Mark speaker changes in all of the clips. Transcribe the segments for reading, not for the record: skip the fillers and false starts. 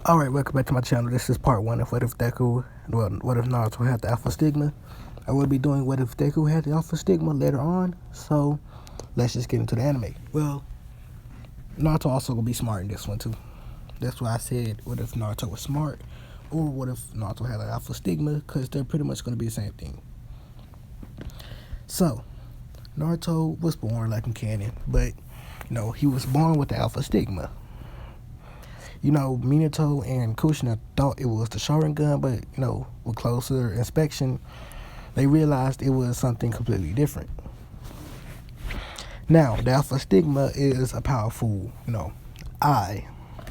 Speaker 1: Alright, welcome back to my channel. This is part 1 of What If Deku, what if Naruto had the Alpha Stigma. I will be doing What If Deku had the Alpha Stigma later on, so let's just get into the anime. Well, Naruto also gonna be smart in this one too. That's why I said, what if Naruto was smart, or what if Naruto had the Alpha Stigma, because they're pretty much gonna be the same thing. So, Naruto was born like in canon, but, he was born with the Alpha Stigma. Minato and Kushina thought it was the Sharingan, but, with closer inspection, they realized it was something completely different. Now, the Alpha Stigma is a powerful, eye. I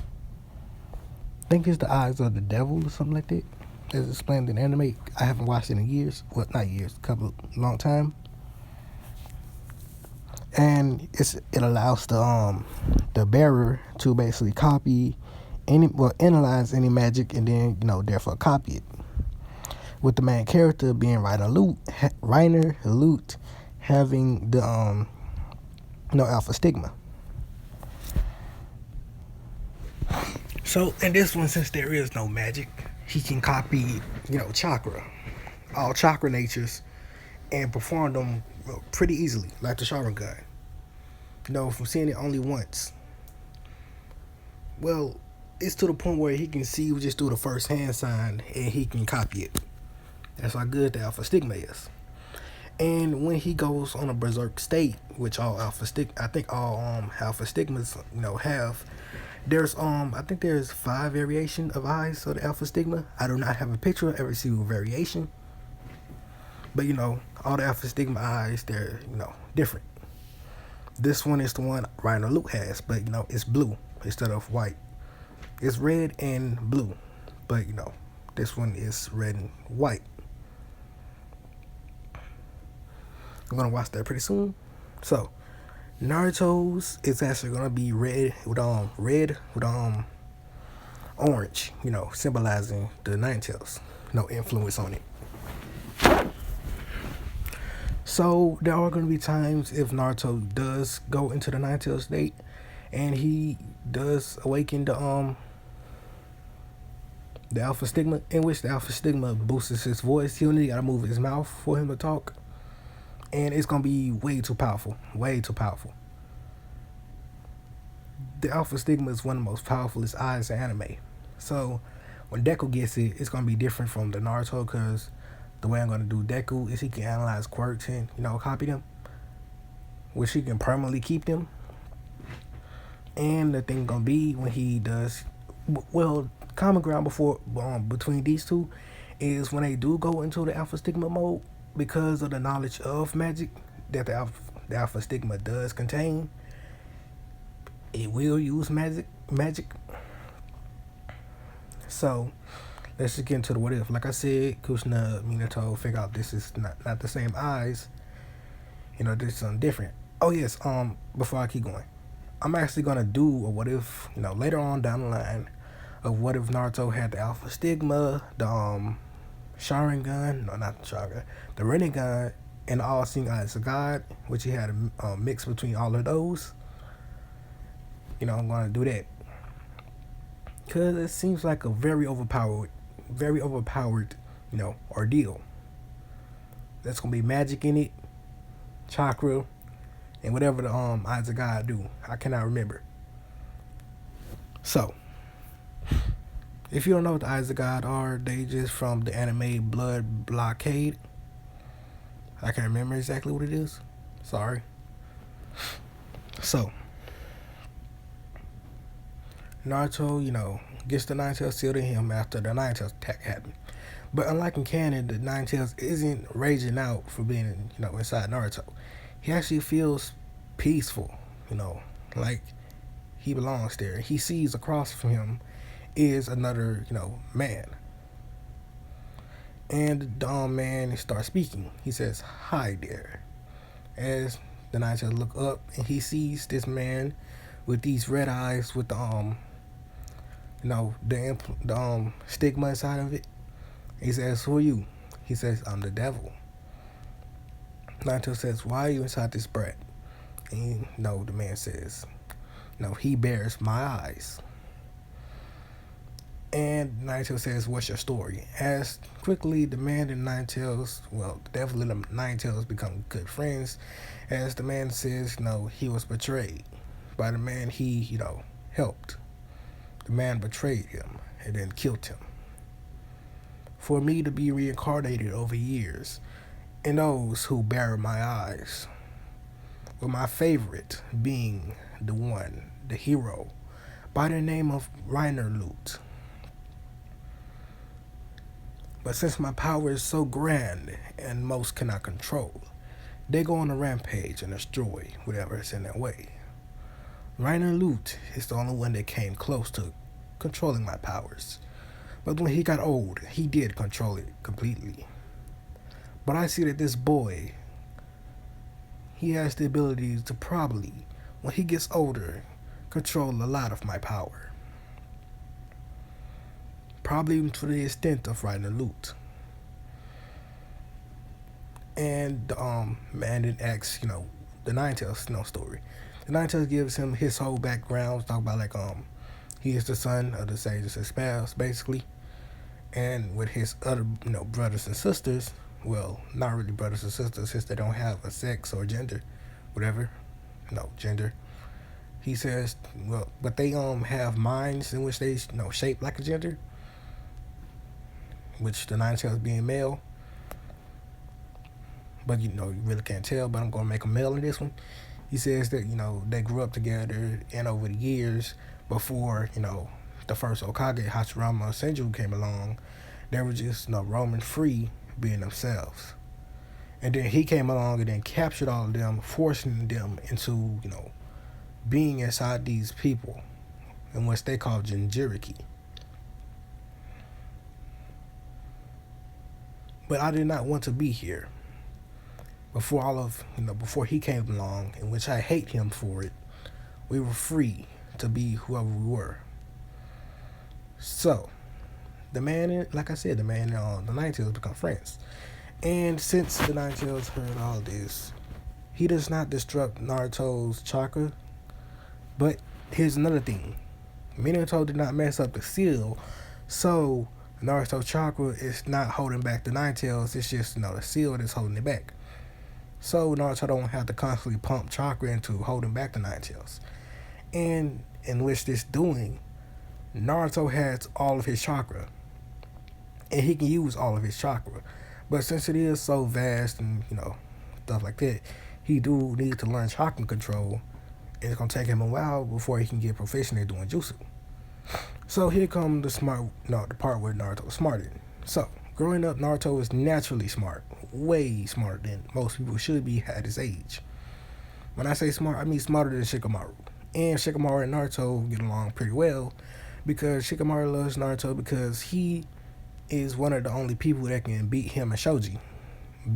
Speaker 1: think it's the eyes of the devil or something like that. As explained in anime. I haven't watched it in years. Well, not years, long time. And it allows the bearer to basically copy analyze any magic and then, therefore copy it. With the main character being Reiner Lute having the Alpha Stigma. So in this one, since there is no magic, he can copy, chakra, all chakra natures, and perform them pretty easily, like the Sharingan. From seeing it only once. Well, it's to the point where he can see just through the first hand sign and he can copy it. That's how good the Alpha Stigma is. And when he goes on a berserk state, which all Alpha Stigmas, have, there's I think there's 5 variation of eyes of the Alpha Stigma. I do not have a picture of every single variation. But all the Alpha Stigma eyes, they're, different. This one is the one Reiner Lute has, but it's blue instead of white. It's red and blue, but this one is red and white. I'm gonna watch that pretty soon. So Naruto's is actually gonna be red with orange, symbolizing the Nine Tails. No influence on it. So there are gonna be times if Naruto does go into the Nine Tails state and he does awaken the Alpha Stigma, in which the Alpha Stigma boosts his voice. He only gotta move his mouth for him to talk. And it's gonna be way too powerful. Way too powerful. The Alpha Stigma is one of the most powerfulest eyes in anime. So when Deku gets it, it's gonna be different from the Naruto, because the way I'm gonna do Deku is he can analyze quirks and, copy them, which he can permanently keep them. And the thing gonna be when he does, common ground between these two is when they do go into the Alpha Stigma mode, because of the knowledge of magic that the Alpha Stigma does contain, it will use magic. So let's just get into the what if. Like I said, Kushina, Minato figure out this is not the same eyes. This is something different. Oh yes, before I keep going, I'm actually gonna do a what if, later on down the line, of what if Naruto had the Alpha Stigma, the Sharingan, no, not the Sharingan, the Rinnegan, and the All-Seeing Eyes of God, which he had a mix between all of those. I'm gonna do that because it seems like a very overpowered, ordeal. That's gonna be magic in it, chakra, and whatever the Eyes of God do. I cannot remember. So, if you don't know what the Eyes of God are, they just from the anime Blood Blockade. I can't remember exactly what it is. Sorry. So, Naruto, gets the Nine Tails sealed in him after the Nine Tails attack happened. But unlike in canon, the Nine Tails isn't raging out for being, inside Naruto. He actually feels peaceful, like he belongs there. He sees across from him is another, man. And the man starts speaking. He says, "Hi there." As the Nine Tails look up and he sees this man with these red eyes with the stigma inside of it. He says, "Who are you?" He says, "I'm the devil." Nine Tails says, "Why are you inside this brat?" And the man says, "He bears my eyes." And Nine Tails says, "What's your story?" As quickly the man and Nine Tails, well, the devil and Nine Tails become good friends. As the man says, he was betrayed by the man he, helped. The man betrayed him and then killed him. For me to be reincarnated over years in those who bear my eyes, with my favorite being the hero, by the name of Reiner Loot. But since my power is so grand and most cannot control, they go on a rampage and destroy whatever is in their way. Reiner Loot is the only one that came close to controlling my powers. But when he got old, he did control it completely. But I see that this boy, he has the ability to probably, when he gets older, control a lot of my power. Probably even to the extent of Reiner Loot. And man then asks, the Nine Tails story. The Nine Tails gives him his whole background, talk about he is the son of the sages and spells, basically. And with his other, brothers and sisters, well, not really brothers and sisters, since they don't have a sex or gender, whatever, gender. He says, well, but they have minds in which they, shape like a gender, which the Nine Tails being male. But you really can't tell, but I'm gonna make a male in this one. He says that, they grew up together, and over the years, before, the first Hokage, Hashirama Senju, came along, they were just, roaming free, being themselves. And then he came along and then captured all of them, forcing them into, being inside these people, in which they call Jinjuriki. But I did not want to be here. Before he came along, in which I hate him for it, we were free to be whoever we were. So, the man, like I said, the man and the Nine Tails become friends. And since the Nine Tails heard all this, he does not destruct Naruto's chakra. But here's another thing. Minato did not mess up the seal, so Naruto's chakra is not holding back the Nine Tails. It's just, the seal that's holding it back. So Naruto don't have to constantly pump chakra into holding back the Nine Tails. And in which this doing, Naruto has all of his chakra. And he can use all of his chakra. But since it is so vast and, stuff like that, he do need to learn chakra control. And it's going to take him a while before he can get proficient at doing jutsu. So here comes the part where Naruto is smarter. So, growing up, Naruto is naturally smart. Way smarter than most people should be at his age. When I say smart, I mean smarter than Shikamaru. And Shikamaru and Naruto get along pretty well, because Shikamaru loves Naruto because he is one of the only people that can beat him in Shoji,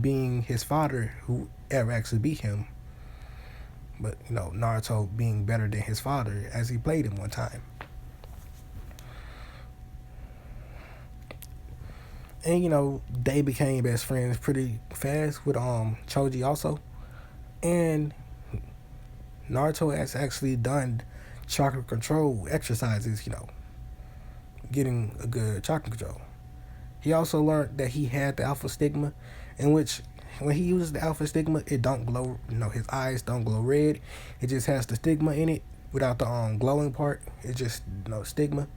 Speaker 1: being his father who ever actually beat him. But, Naruto being better than his father as he played him one time. And, they became best friends pretty fast with Choji also. And Naruto has actually done chakra control exercises, getting a good chakra control. He also learned that he had the alpha stigma, in which when he uses the alpha stigma, it don't glow, his eyes don't glow red. It just has the stigma in it without the glowing part. It's just, stigma.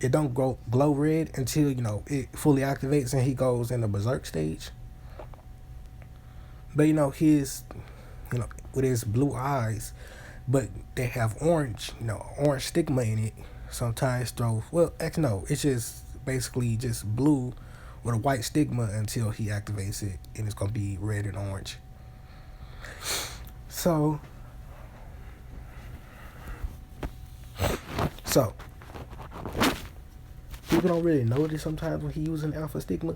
Speaker 1: It don't glow red until, it fully activates and he goes in the berserk stage. But, his, with his blue eyes, but they have orange, orange stigma in it, sometimes throws, well, actually, no, it's just basically just blue with a white stigma until he activates it, and it's going to be red and orange. So, people don't really notice sometimes when he's using alpha stigma,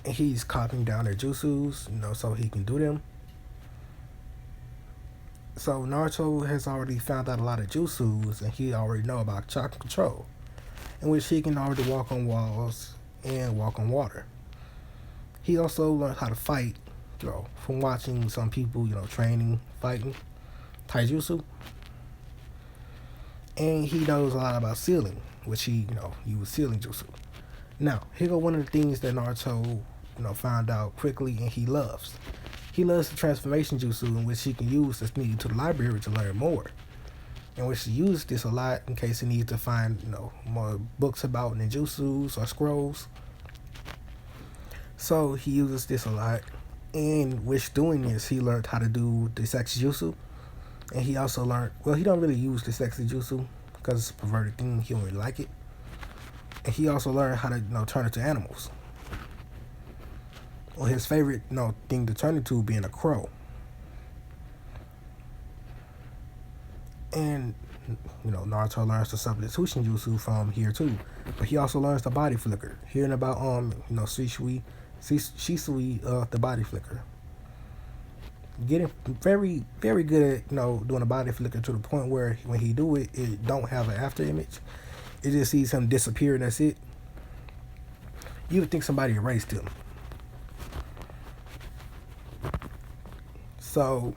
Speaker 1: and he's copying down their jutsus, so he can do them. So Naruto has already found out a lot of jutsus, and he already know about chakra control, in which he can already walk on walls and walk on water. He also learned how to fight, from watching some people, training, fighting, taijutsu. And he knows a lot about sealing, which he, used sealing jutsu. Now, here go one of the things that Naruto, found out quickly and he loves. He loves the transformation jutsu, in which he can use to sneak to the library to learn more. In which he uses this a lot in case he needs to find, more books about ninjutsus or scrolls. So he uses this a lot. In which doing this, he learned how to do the sexy jutsu. And he also learned, well, he don't really use the sexy jutsu because it's a perverted thing. He don't really like it. And he also learned how to, turn into animals. Well, his favorite, thing to turn into being a crow. And, Naruto learns the substitution jutsu from here too. But he also learns the body flicker. Hearing about, Shisui, the body flicker. Getting very, very good at, doing a body flicker to the point where when he do it, it don't have an after image. It just sees him disappear and that's it. You would think somebody erased him. So,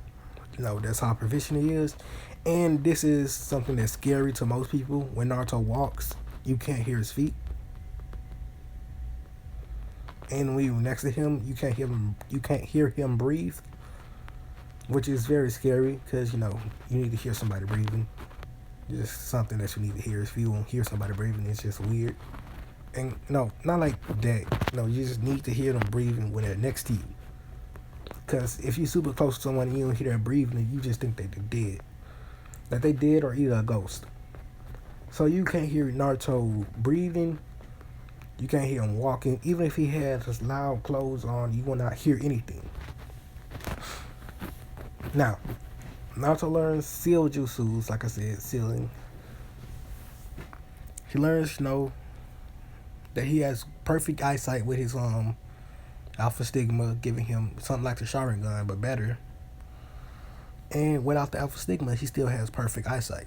Speaker 1: that's how proficient he is. And this is something that's scary to most people. When Naruto walks, you can't hear his feet. And when you're next to him, you can't hear him breathe. Which is very scary because, you need to hear somebody breathing. Just something that you need to hear. If you don't hear somebody breathing, it's just weird. And not like that. You just need to hear them breathing when they're next to you. Because if you're super close to someone and you don't hear them breathing, you just think that they're dead. That they dead or either a ghost. So you can't hear Naruto breathing. You can't hear him walking. Even if he has his loud clothes on, you will not hear anything. Now, Naruto learns seal jutsus, like I said, sealing. He learns, that he has perfect eyesight with his Alpha Stigma, giving him something like the Sharingan, but better. And without the Alpha Stigma, he still has perfect eyesight.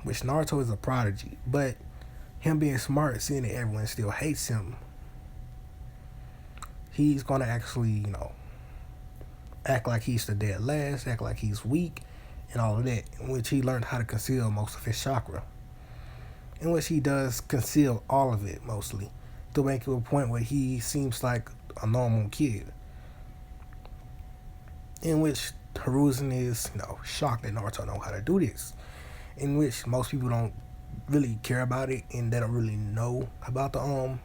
Speaker 1: Which Naruto is a prodigy, but him being smart, seeing that everyone still hates him, he's gonna actually, act like he's the dead last, act like he's weak, and all of that, in which he learned how to conceal most of his chakra. In which he does conceal all of it, mostly, to make it a point where he seems like a normal kid. In which Hiruzen is, shocked that Naruto know how to do this. In which most people don't really care about it, and they don't really know about the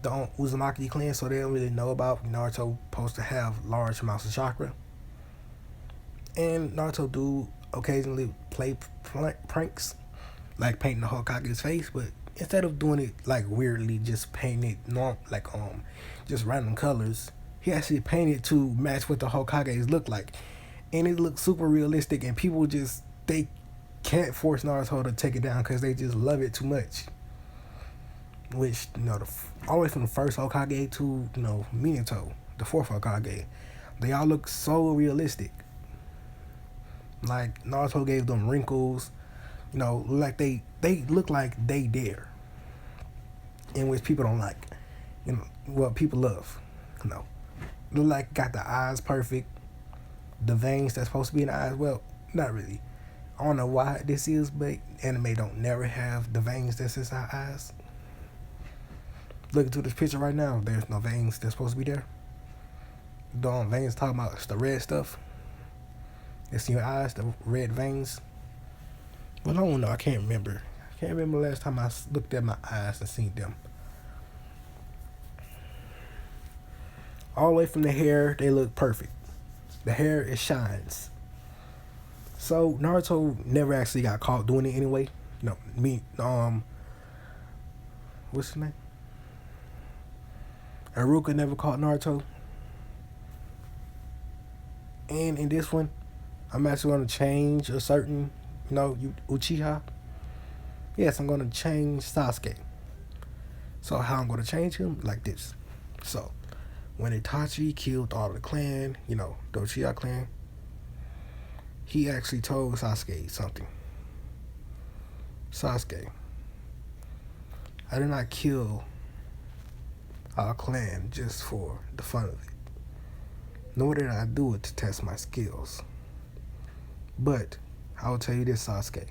Speaker 1: Uzumaki clan, so they don't really know about Naruto supposed to have large amounts of chakra. And Naruto do occasionally play pranks, like painting the Hokage's face, but instead of doing it like weirdly, just painting it just random colors, he actually painted to match what the Hokages look like, and it looks super realistic. And people they can't force Naruto to take it down because they just love it too much. Which, all the way from the first Hokage to, Minato, the fourth Hokage, they all look so realistic. Like, Naruto gave them wrinkles, like they look like they dare. In which people don't like. What people love. Look like got the eyes perfect. The veins that's supposed to be in the eyes, well, not really. I don't know why this is, but anime don't never have the veins that's inside eyes. Looking to this picture right now, there's no veins that's supposed to be there. The veins talking about the red stuff. It's in your eyes, the red veins. Well, I don't know. I can't remember. I can't remember the last time I looked at my eyes and seen them. All the way from the hair, they look perfect. The hair, it shines. So Naruto never actually got caught doing it anyway. What's his name? Haruka never caught Naruto. And in this one, I'm actually going to change a certain, Uchiha. Yes, I'm going to change Sasuke. So how I'm going to change him? Like this. So, when Itachi killed all of the clan, the Uchiha clan, he actually told Sasuke something. Sasuke, I did not kill our clan just for the fun of it. Nor did I do it to test my skills. But I will tell you this, Sasuke.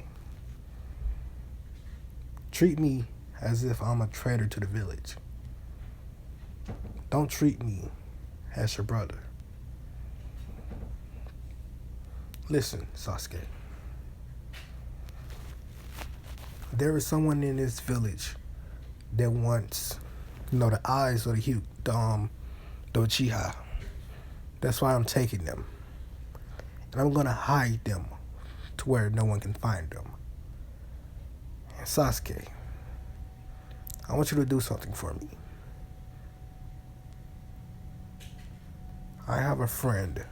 Speaker 1: treat me as if I'm a traitor to the village. Don't treat me as your brother. Listen, Sasuke. There is someone in this village that wants, the eyes of the Uchiha. That's why I'm taking them. And I'm gonna hide them to where no one can find them. And Sasuke, I want you to do something for me. I have a friend.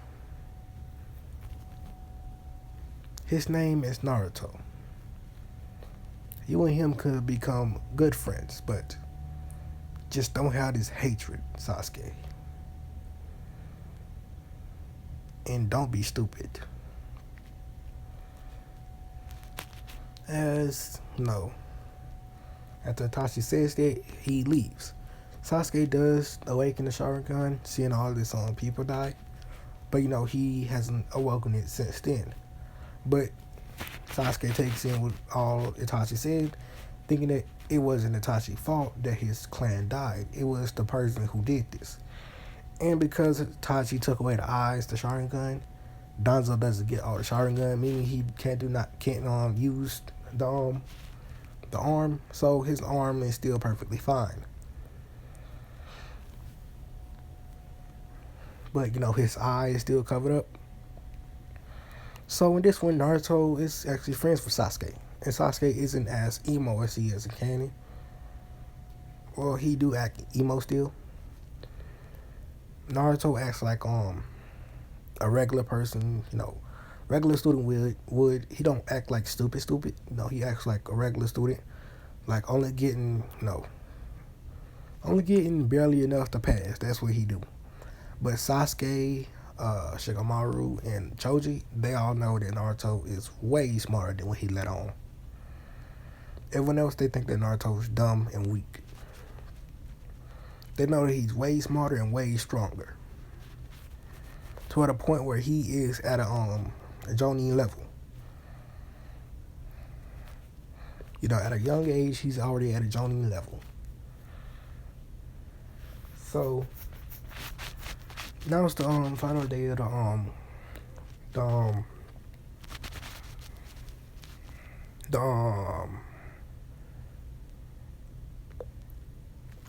Speaker 1: His name is Naruto. You and him could become good friends, but just don't have this hatred, Sasuke. And don't be stupid. As no. After Itachi says that, he leaves. Sasuke does awaken the Sharingan, seeing all this people die. But he hasn't awoken it since then. But Sasuke takes in what all Itachi said, thinking that it wasn't Itachi's fault that his clan died. It was the person who did this. And because Itachi took away the eyes, the Sharingan, Danzo doesn't get all the Sharingan, meaning he can't use the arm. So his arm is still perfectly fine. But his eye is still covered up. So in this one, Naruto is actually friends with Sasuke. And Sasuke isn't as emo as he is in canon. Well, he do act emo still. Naruto acts like a regular person, regular student would. He don't act like stupid. He acts like a regular student. Like only getting barely enough to pass. That's what he do. But Sasuke, Shikamaru, and Choji, they all know that Naruto is way smarter than what he let on. Everyone else, they think that Naruto is dumb and weak. They know that he's way smarter and way stronger. To the point where he is at a Jonin level. At a young age, he's already at a Jonin level. So now it's the final day of the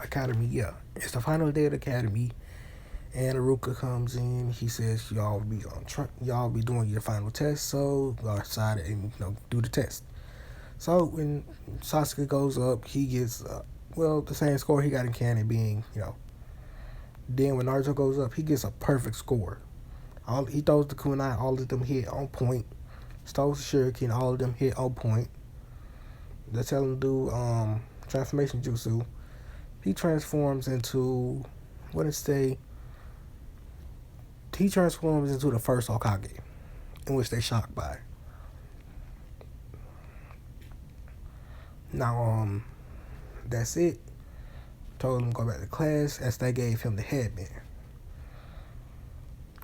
Speaker 1: academy. Yeah, it's the final day of the academy, and Aruka comes in. He says y'all be doing your final test, so go outside and do the test. So when Sasuke goes up, he gets the same score he got in canon, being Then when Naruto goes up, he gets a perfect score. He throws the kunai, all of them hit on point. Throws the shuriken, all of them hit on point. They tell him to do transformation jutsu. He transforms into, he transforms into the first Hokage, in which they shocked by. Now, that's it. Told him to go back to class as they gave him the headband.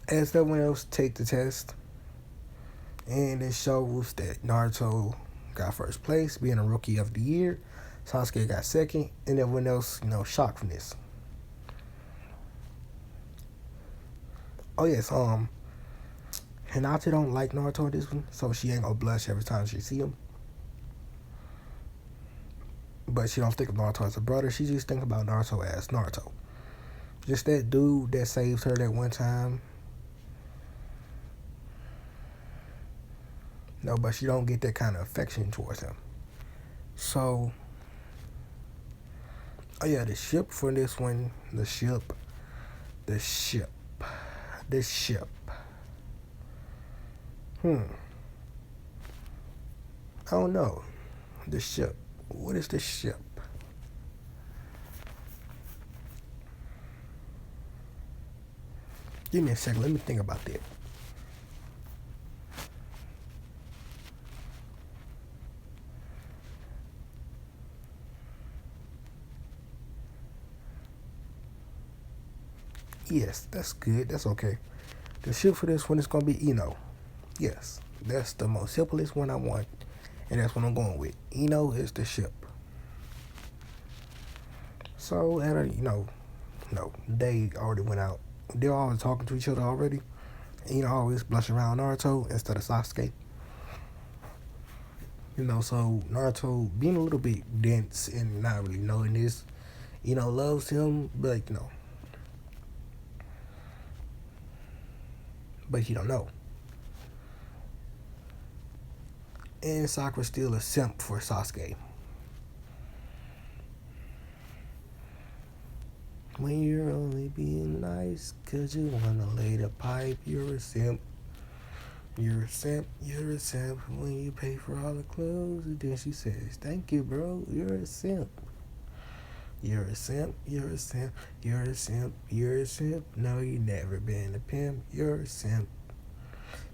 Speaker 1: As everyone else take the test, and it shows that Naruto got first place, being a rookie of the year. Sasuke got second, and everyone else, shocked from this. Oh yes, Hinata don't like Naruto in this one, so she ain't gonna blush every time she see him. But she don't think of Naruto as a brother. She just think about Naruto as Naruto. Just that dude that saved her that one time. No, but she don't get that kind of affection towards him. So, oh yeah, the ship for this one, the ship. I don't know. The ship. What is the ship? Give me a second. Let me think about that. Yes, that's good. That's okay. The ship for this one is going to be Ino. Yes, that's the most simplest one I want. And that's what I'm going with. Ino is the ship. So at a they already went out. They're always talking to each other already. And, always blushing around Naruto instead of Sasuke. So Naruto being a little bit dense and not really knowing this, loves him, but but he don't know. And Sakura's still a simp for Sasuke. When you're only being nice, 'cause you wanna lay the pipe, you're a simp. You're a simp, you're a simp. When you pay for all the clothes, and then she says, thank you, bro, you're a simp. You're a simp, you're a simp, you're a simp, you're a simp. No, you never been a pimp, you're a simp.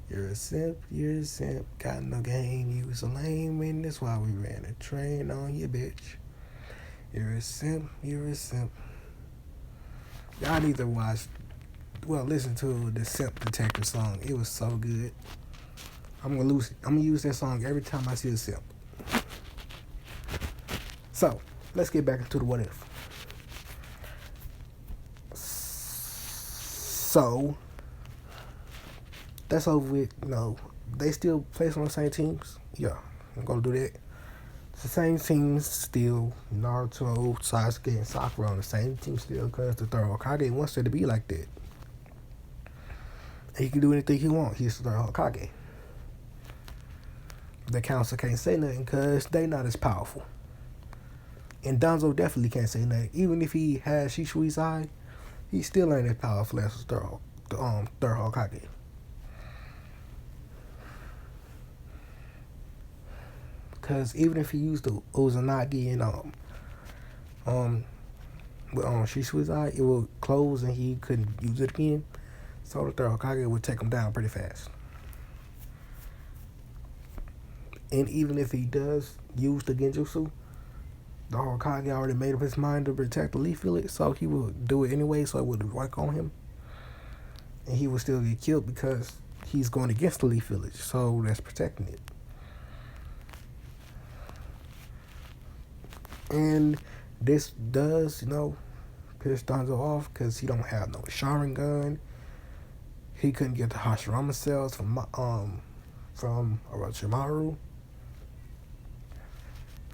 Speaker 1: You're a simp, you're a simp. Got no game, you was a lame, and that's why we ran a train on you, bitch. You're a simp, you're a simp. Y'all need to listen to the Simp Detector song. It was so good. I'm gonna use that song every time I see a simp. So, let's get back into the what if. So, that's over with. They still play on the same teams. Yeah, I'm gonna do that. It's the same teams still. Naruto, Sasuke, and Sakura on the same team still because the third Hokage wants it to be like that. He can do anything he wants. He's the third Hokage. The council can't say nothing because they not as powerful. And Danzo definitely can't say nothing. Even if he has Shishui's eye, he still ain't as powerful as the third Hokage. Because even if he used the Uzanagi and with Shishui's eye, it will close and he couldn't use it again. So the third Hokage would take him down pretty fast. And even if he does use the Genjutsu, the Hokage already made up his mind to protect the Leaf Village, so he would do it anyway, so it would work on him. And he would still get killed because he's going against the Leaf Village, so that's protecting it. And this does, piss Danzo off because he don't have no Sharingan. He couldn't get the Hashirama cells from Orochimaru.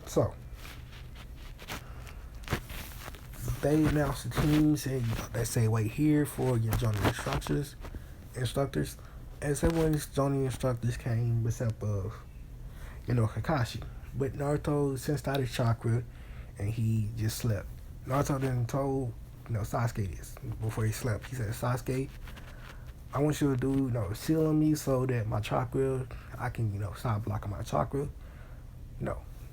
Speaker 1: So they announced the teams and they say wait here for your joining instructors. And several joining instructors came except of Kakashi. But Naruto sensed out his chakra and he just slept. Naruto then told Sasuke this before he slept. He said, Sasuke, I want you to do seal on me so that my chakra, I can stop blocking my chakra.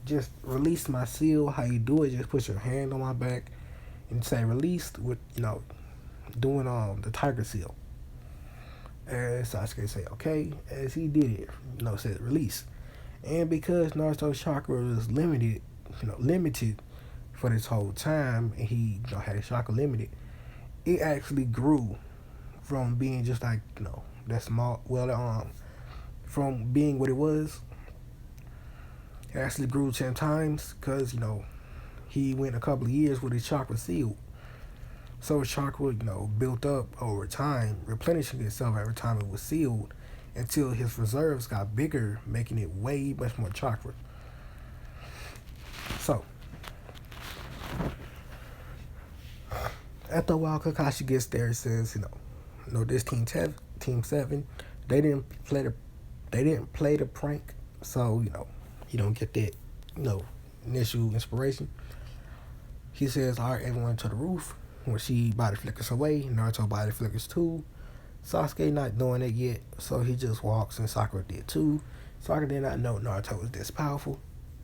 Speaker 1: Just release my seal. How you do it? Just put your hand on my back and say released with doing the tiger seal. And Sasuke said okay, as he did it, said release. And because Naruto's chakra was limited for this whole time, and he had his chakra limited, it actually grew from being just like that small. From being what it was, it actually grew 10 times because he went a couple of years with his chakra sealed. So his chakra built up over time, replenishing itself every time it was sealed, until his reserves got bigger, making it way much more chakra. So after a while, Kakashi gets there and says, this team 7, they didn't play the prank, so you don't get that initial inspiration. He says, all right, everyone to the roof. When she body flickers away, Naruto body flickers too. Sasuke not doing it yet, so he just walks, and Sakura did too. Sakura did not know Naruto was this powerful.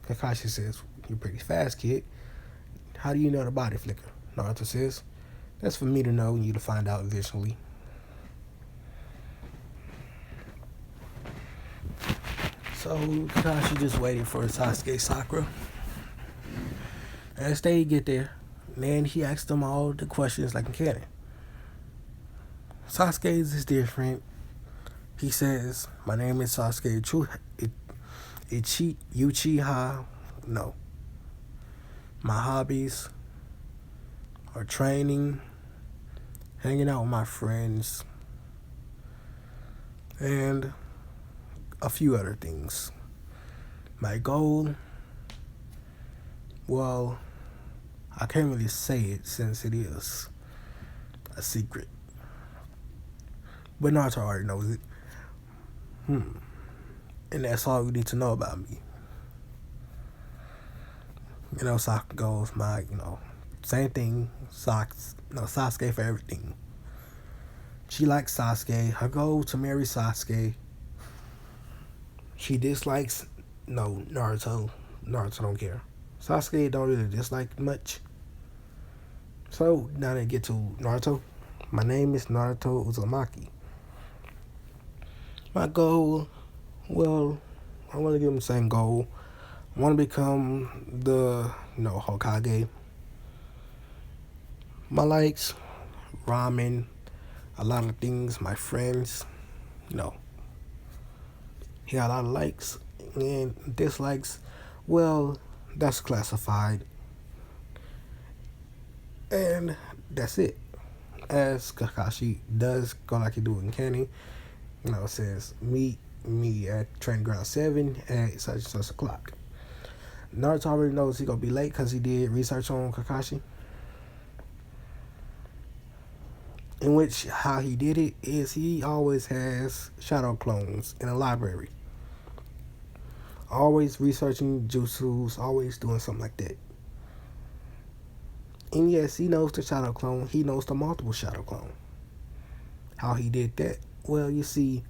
Speaker 1: Kakashi says, you're pretty fast, kid. How do you know the body flicker? Naruto says, that's for me to know and you to find out eventually. So Kakashi just waiting for Sasuke Sakura. As they get there, then he asks them all the questions like in canon. Sasuke's is different. He says, my name is Sasuke Uchiha. No. My hobbies. or training, hanging out with my friends, and a few other things. My goal, well, I can't really say it since it is a secret. But Naruto already knows it. And that's all you need to know about me. Sasuke goes my, same thing. Sasuke for everything. She likes Sasuke. Her goal to marry Sasuke. She dislikes Naruto. Naruto don't care. Sasuke don't really dislike much. So now they get to Naruto. My name is Naruto Uzumaki. My goal, well, I want to give him the same goal. I want to become the Hokage. My likes, ramen, a lot of things. My friends, he got a lot of likes and dislikes. Well, that's classified, and that's it. As Kakashi does go like he do in canon, it says meet me at training ground 7 at such and such o'clock. Naruto already knows he gonna be late because he did research on Kakashi. In which how he did it is he always has shadow clones in a library. Always researching jutsus, always doing something like that. And yes, he knows the shadow clone. He knows the multiple shadow clone. How he did that? Well, you see,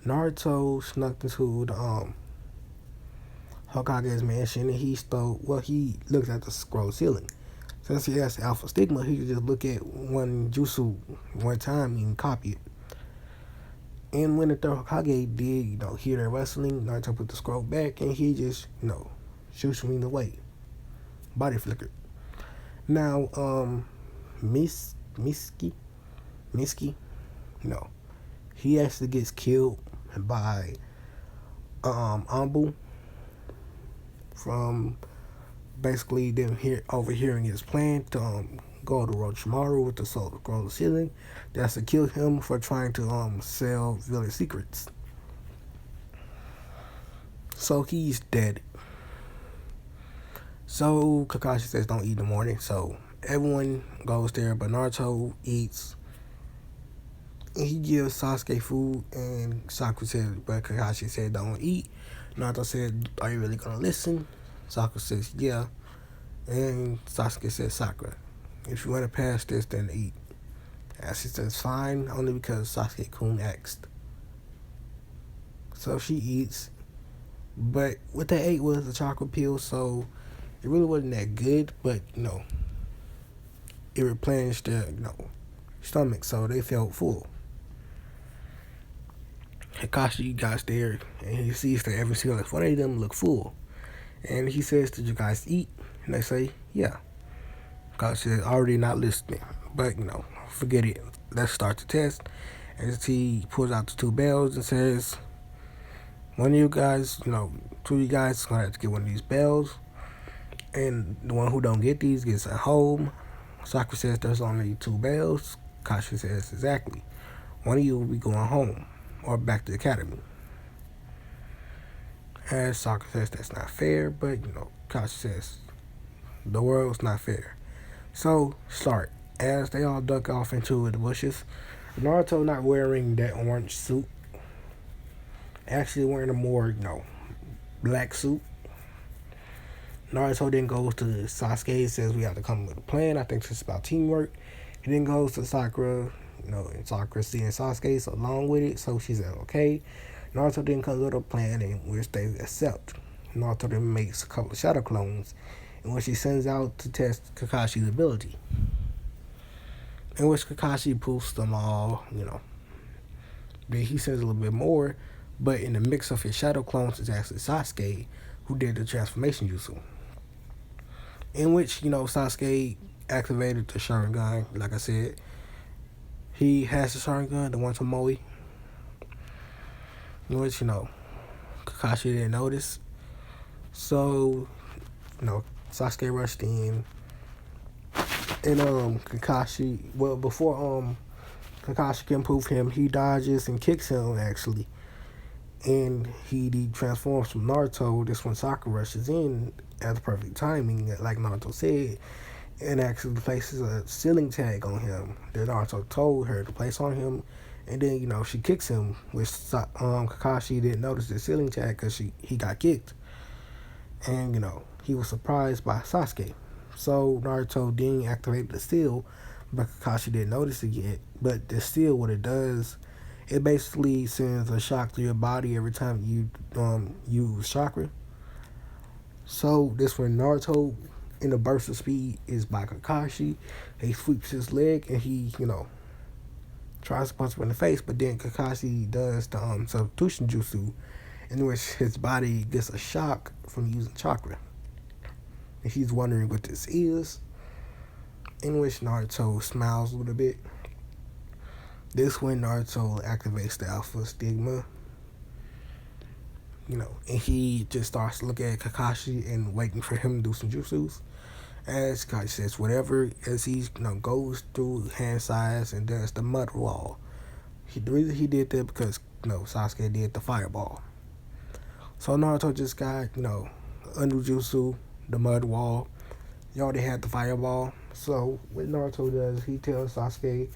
Speaker 1: Naruto snuck into the Hokage's mansion and he looked at the scroll ceiling. Since he has Alpha Stigma, he could just look at one jutsu one time and copy it. And when the third Hokage did, hear their wrestling, Naruto put the scroll back and he just, shoots me away. Body flickered. Now, Miski, he actually gets killed by Ambu from basically them overhearing his plan to go to Orochimaru with the soul to grow the ceiling. That's to kill him for trying to sell village secrets. So he's dead. So Kakashi says don't eat in the morning. So everyone goes there, but Naruto eats. And he gives Sasuke food, and Sakura said, but Kakashi said don't eat. Naruto said, are you really gonna listen? Sakura says, yeah. And Sasuke says, Sakura, if you want to pass this, then eat. And she says, fine, only because Sasuke-kun asked. So she eats. But what they ate was a chocolate pill, so it really wasn't that good, but, it replenished their, stomach, so they felt full. Kakashi got there, and he sees that every single one of them look full. And he says, did you guys eat? And they say, yeah. Kakashi says, already not listening. But, forget it. Let's start the test. As he pulls out the 2 bells and says, one of you guys, 2 of you guys are going to have to get one of these bells. And the one who don't get these gets at home. Sakura says there's only 2 bells. Kakashi says, exactly. One of you will be going home or back to the academy. As Sakura says that's not fair, but, Kakashi says the world's not fair. So, start. As they all duck off into the bushes, Naruto not wearing that orange suit. Actually wearing a more, black suit. Naruto then goes to Sasuke, says we have to come with a plan. I think it's about teamwork. He then goes to Sakura, and Sakura seeing Sasuke along with it, so she said, okay. Naruto then comes with a plan in which they accept. Naruto then makes a couple of shadow clones, in which he sends out to test Kakashi's ability. In which Kakashi proofs them all, Then he says a little bit more, but in the mix of his shadow clones is actually Sasuke, who did the transformation jutsu. In which, Sasuke activated the Sharingan, like I said. He has the Sharingan, the one to Moe. In which, Kakashi didn't notice. So, Sasuke rushed in. And Kakashi, well, before Kakashi can prove him, he dodges and kicks him actually, and he transforms from Naruto. This when Sakura rushes in at the perfect timing, like Naruto said, and actually places a ceiling tag on him that Naruto told her to place on him. And then she kicks him, which Kakashi didn't notice the ceiling tag because he got kicked, and he was surprised by Sasuke. So Naruto didn't activate the seal, but Kakashi didn't notice it yet. But the seal, what it does, it basically sends a shock through your body every time you use chakra. So this when Naruto in a burst of speed is by Kakashi. He sweeps his leg and he, tries to punch him in the face, but then Kakashi does the substitution jutsu in which his body gets a shock from using chakra. And he's wondering what this is, in which Naruto smiles a little bit. This when Naruto activates the Alpha Stigma, and he just starts to look at Kakashi and waiting for him to do some jutsus. As Kakashi says, whatever, as he goes through hand size and does the mud wall. The reason he did that because Sasuke did the fireball. So Naruto just got under jutsu, the mud wall. He already had the fireball. So what Naruto does, he tells Sasuke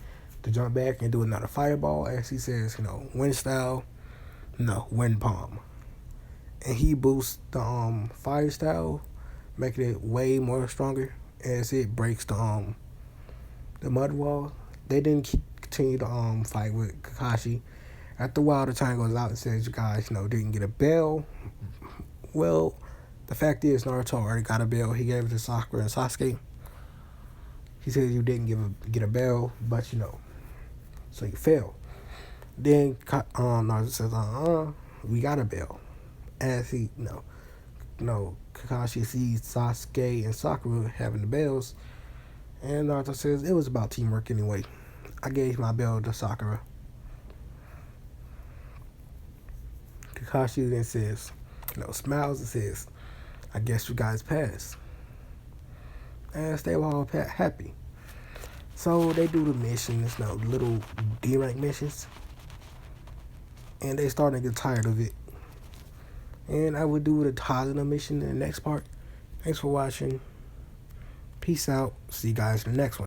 Speaker 1: to jump back and do another fireball, as he says, wind style, wind palm. And he boosts the fire style, making it way more stronger as it breaks the mud wall. They didn't continue to fight with Kakashi. After a while, the time goes out and says, you guys, didn't get a bell. Well, the fact is, Naruto already got a bell. He gave it to Sakura and Sasuke. He said you didn't get a bell, but so you failed. Then Naruto says, we got a bell. As he, Kakashi sees Sasuke and Sakura having the bells, and Naruto says it was about teamwork anyway. I gave my bell to Sakura. Kakashi then says, smiles and says, I guess you guys passed. And they were all happy. So they do the missions, little D-rank missions, and they starting to get tired of it. And I will do the Tazuna mission in the next part. Thanks for watching. Peace out. See you guys in the next one.